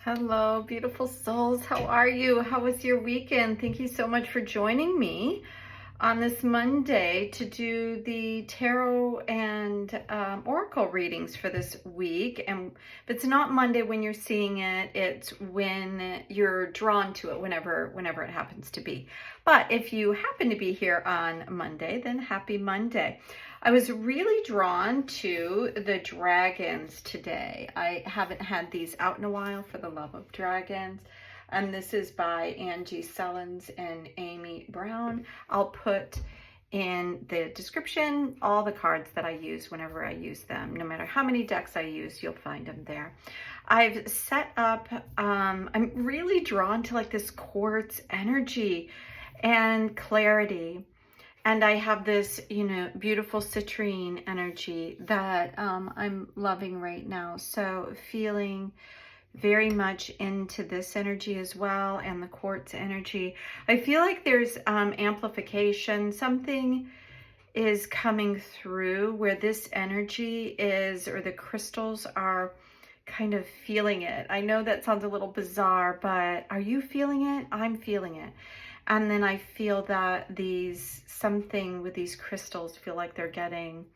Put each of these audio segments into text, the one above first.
Hello, beautiful souls. How are you? How was your weekend? Thank you so much for joining me on this Monday to do the tarot and oracle readings for this week. And if it's not Monday when you're seeing it, it's when you're drawn to it, whenever it happens to be. But if you happen to be here on Monday, then happy Monday. I was really drawn to the dragons today. I haven't had these out in a while, For the Love of Dragons. And this is by Angi, Sullins, and Amy Brown. I'll put in the description all the cards that I use whenever I use them. No matter how many decks I use, you'll find them there. I've set up, I'm really drawn to like this quartz energy and clarity. And I have this, beautiful citrine energy that I'm loving right now. So feeling very much into this energy as well, and the quartz energy. I feel like there's amplification. Something is coming through where this energy is, or the crystals are kind of feeling it. I know that sounds a little bizarre, but are you feeling it? I'm feeling it. And then I feel that something with these crystals feel like they're getting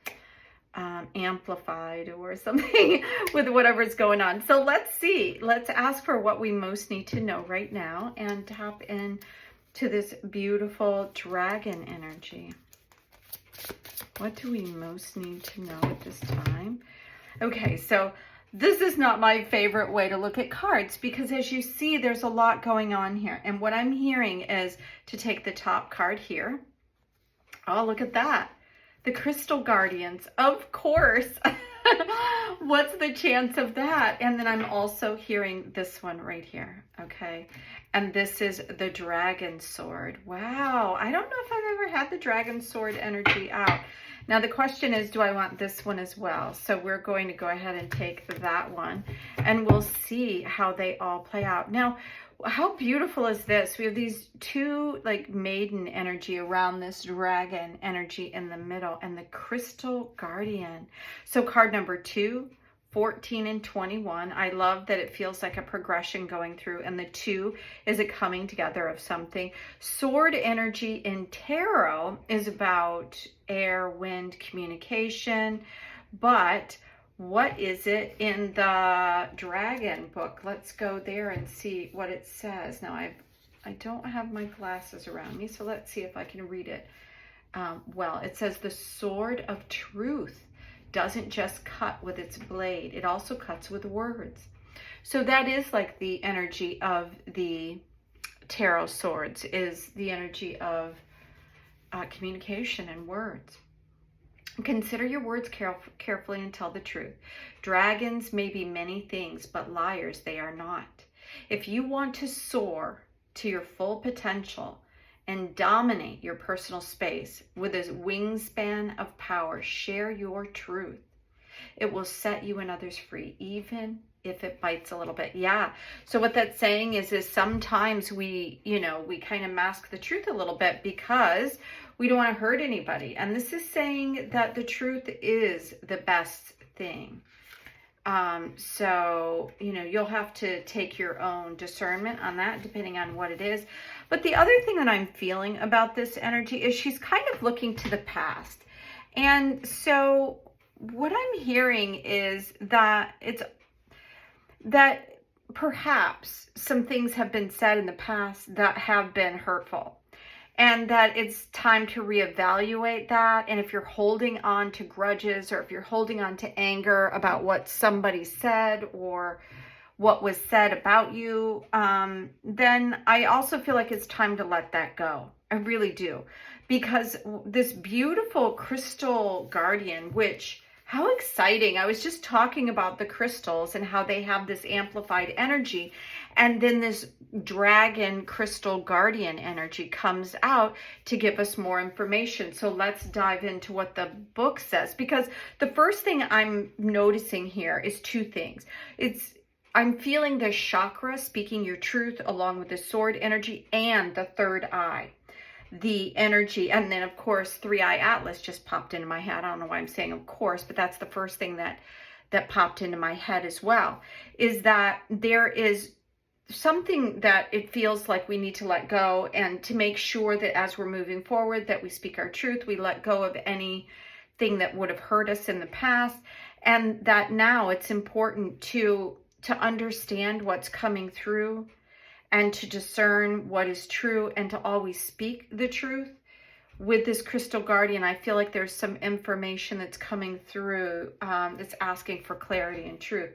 amplified or something with whatever's going on. So let's see. Let's ask for what we most need to know right now and tap in to this beautiful dragon energy. What do we most need to know at this time? Okay, so this is not my favorite way to look at cards because as you see, there's a lot going on here. And what I'm hearing is to take the top card here. Oh, look at that. The Crystal Guardians, of course. What's the chance of that? And then I'm also hearing this one right here, okay? And this is the Dragon Sword. Wow, I don't know if I've ever had the Dragon Sword energy out. Now the question is, do I want this one as well? So we're going to go ahead and take that one and we'll see how they all play out. Now, how beautiful is this? We have these two like maiden energy around this dragon energy in the middle and the Crystal Guardian. So card number 2, 14 and 21. I love that it feels like a progression going through, and the 2 is a coming together of something. Sword energy in tarot is about air, wind, communication, but what is it in the dragon book? Let's go there and see what it says. Now I don't have my glasses around me, so let's see if I can read it. Well, it says the sword of truth doesn't just cut with its blade, it also cuts with words. So that is like the energy of the tarot swords, is the energy of communication and words. Consider your words carefully and tell the truth. Dragons may be many things, but liars they are not. If you want to soar to your full potential and dominate your personal space with a wingspan of power, share your truth. It will set you and others free, even if it bites a little bit. Yeah. So what that's saying is sometimes we kind of mask the truth a little bit because we don't want to hurt anybody. And this is saying that the truth is the best thing. So, you'll have to take your own discernment on that, depending on what it is. But the other thing that I'm feeling about this energy is she's kind of looking to the past. And so what I'm hearing is that that perhaps some things have been said in the past that have been hurtful, and that it's time to reevaluate that. And if you're holding on to grudges, or if you're holding on to anger about what somebody said or what was said about you, then I also feel like it's time to let that go. I really do. Because this beautiful Crystal Guardian, which, how exciting. I was just talking about the crystals and how they have this amplified energy. And then this dragon Crystal Guardian energy comes out to give us more information. So let's dive into what the book says. Because the first thing I'm noticing here is two things. I'm feeling the chakra, speaking your truth, along with the sword energy and the third eye. The energy, and then of course 3-Eye Atlas just popped into my head. I don't know why I'm saying of course, but that's the first thing that that popped into my head as well, is that there is something that it feels like we need to let go, and to make sure that as we're moving forward, that we speak our truth, we let go of anything that would have hurt us in the past, and that now it's important to understand what's coming through and to discern what is true and to always speak the truth. With this crystal guardian, I feel like there's some information that's coming through that's asking for clarity and truth.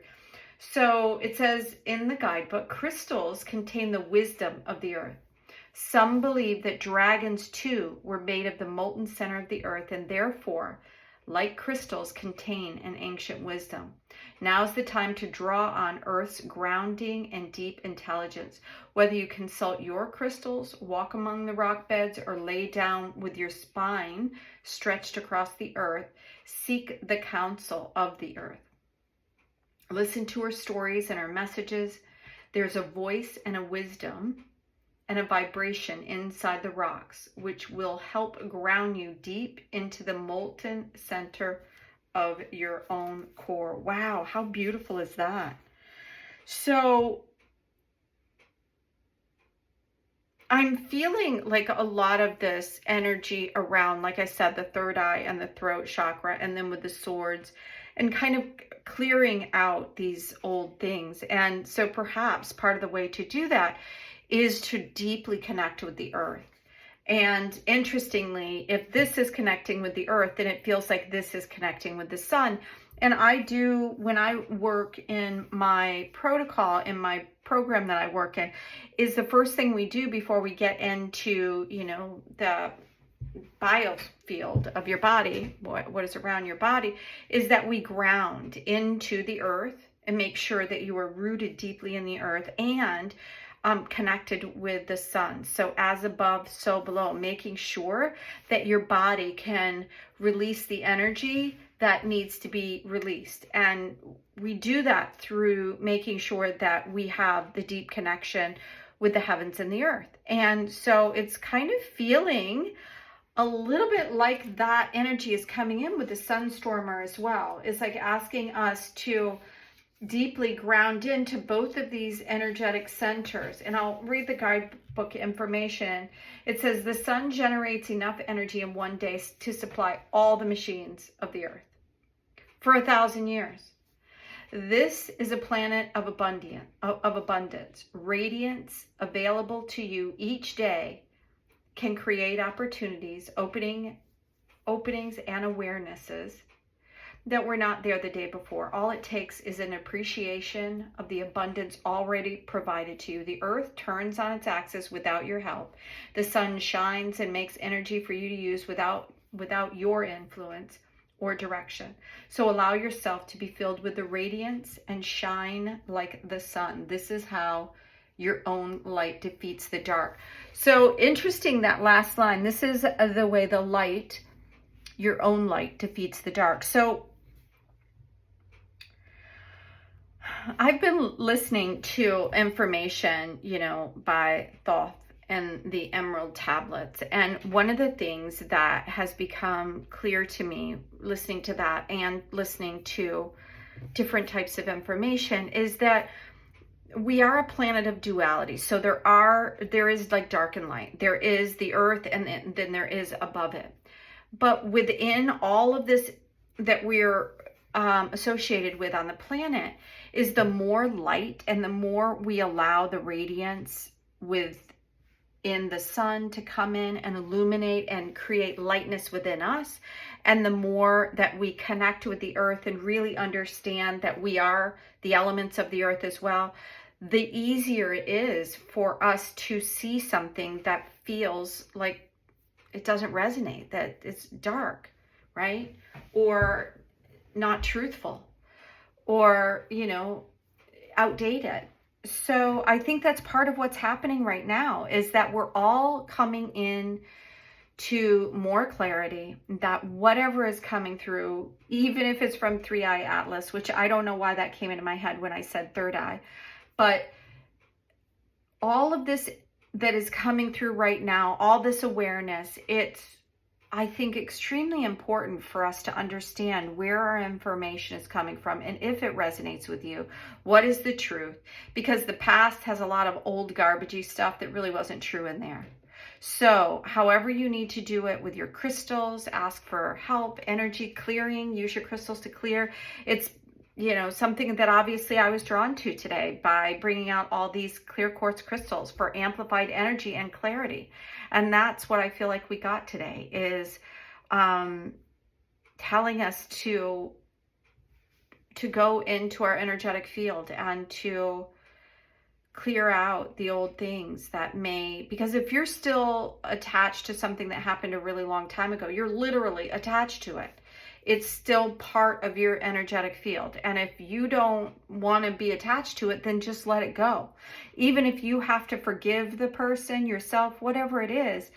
So it says in the guidebook, crystals contain the wisdom of the earth. Some believe that dragons too were made of the molten center of the earth, and therefore, like crystals, contain an ancient wisdom. Now's the time to draw on Earth's grounding and deep intelligence. Whether you consult your crystals, walk among the rock beds, or lay down with your spine stretched across the earth, seek the counsel of the earth. Listen to her stories and her messages. There's a voice and a wisdom and a vibration inside the rocks, which will help ground you deep into the molten center of your own core. Wow, how beautiful is that? So I'm feeling like a lot of this energy around, like I said, the third eye and the throat chakra, and then with the swords, and kind of clearing out these old things. And so perhaps part of the way to do that is to deeply connect with the earth. And interestingly, if this is connecting with the earth, then it feels like this is connecting with the sun. And I do, when I work in my protocol, in my program that I work in, is the first thing we do before we get into, you know, the biofield of your body, what is around your body, is that we ground into the earth and make sure that you are rooted deeply in the earth and connected with the sun. So as above, so below, making sure that your body can release the energy that needs to be released. And we do that through making sure that we have the deep connection with the heavens and the earth. And so it's kind of feeling a little bit like that energy is coming in with the sunstormer as well. It's like asking us to deeply ground into both of these energetic centers. And I'll read the guidebook information. It says the sun generates enough energy in one day to supply all the machines of the earth for 1,000 years. This is a planet of abundance. Radiance available to you each day can create opportunities, openings and awarenesses that were not there the day before. All it takes is an appreciation of the abundance already provided to you. The earth turns on its axis without your help. The sun shines and makes energy for you to use without your influence or direction. So allow yourself to be filled with the radiance and shine like the sun. This is how your own light defeats the dark. So interesting, that last line. This is the way the light, your own light, defeats the dark. So I've been listening to information, you know, by Thoth and the Emerald Tablets. And one of the things that has become clear to me, listening to that and listening to different types of information, is that we are a planet of duality. So there is like dark and light. There is the earth, and then there is above it. But within all of this that we're associated with on the planet is the more light, and the more we allow the radiance within the sun to come in and illuminate and create lightness within us, and the more that we connect with the earth and really understand that we are the elements of the earth as well, the easier it is for us to see something that feels like it doesn't resonate, that it's dark, right? Or not truthful, or, you know, outdated. So I think that's part of what's happening right now, is that we're all coming in to more clarity, that whatever is coming through, even if it's from Three Eye Atlas, which I don't know why that came into my head when I said third eye, but all of this that is coming through right now, all this awareness, it's I think, extremely important for us to understand where our information is coming from and if it resonates with you, what is the truth? Because the past has a lot of old garbagey stuff that really wasn't true in there. So however you need to do it with your crystals, ask for help, energy clearing, use your crystals to clear. It's, you know, something that obviously I was drawn to today by bringing out all these clear quartz crystals for amplified energy and clarity. And that's what I feel like we got today, is telling us to go into our energetic field and to clear out the old things that may, because if you're still attached to something that happened a really long time ago, you're literally attached to it. It's still part of your energetic field. And if you don't want to be attached to it, then just let it go. Even if you have to forgive the person, yourself, whatever it is,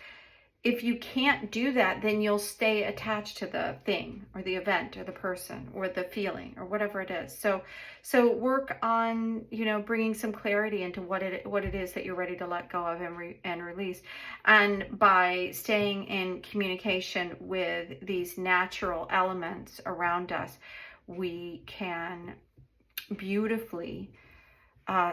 if you can't do that, then you'll stay attached to the thing or the event or the person or the feeling or whatever it is. So work on, you know, bringing some clarity into what it is that you're ready to let go of and release. And by staying in communication with these natural elements around us, we can beautifully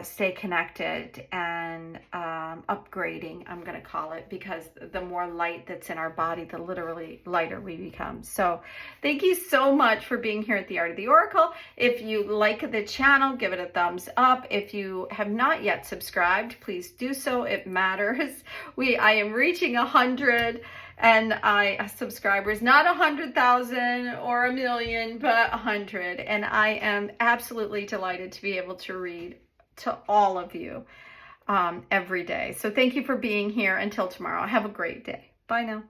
stay connected and upgrading, I'm going to call it, because the more light that's in our body, the literally lighter we become. So thank you so much for being here at the Art of the Oracle. If you like the channel, give it a thumbs up. If you have not yet subscribed, please do so. It matters. I am reaching 100 and subscribers, not 100,000 or 1,000,000, but 100. And I am absolutely delighted to be able to read to all of you every day. So thank you for being here. Until tomorrow, have a great day. Bye now.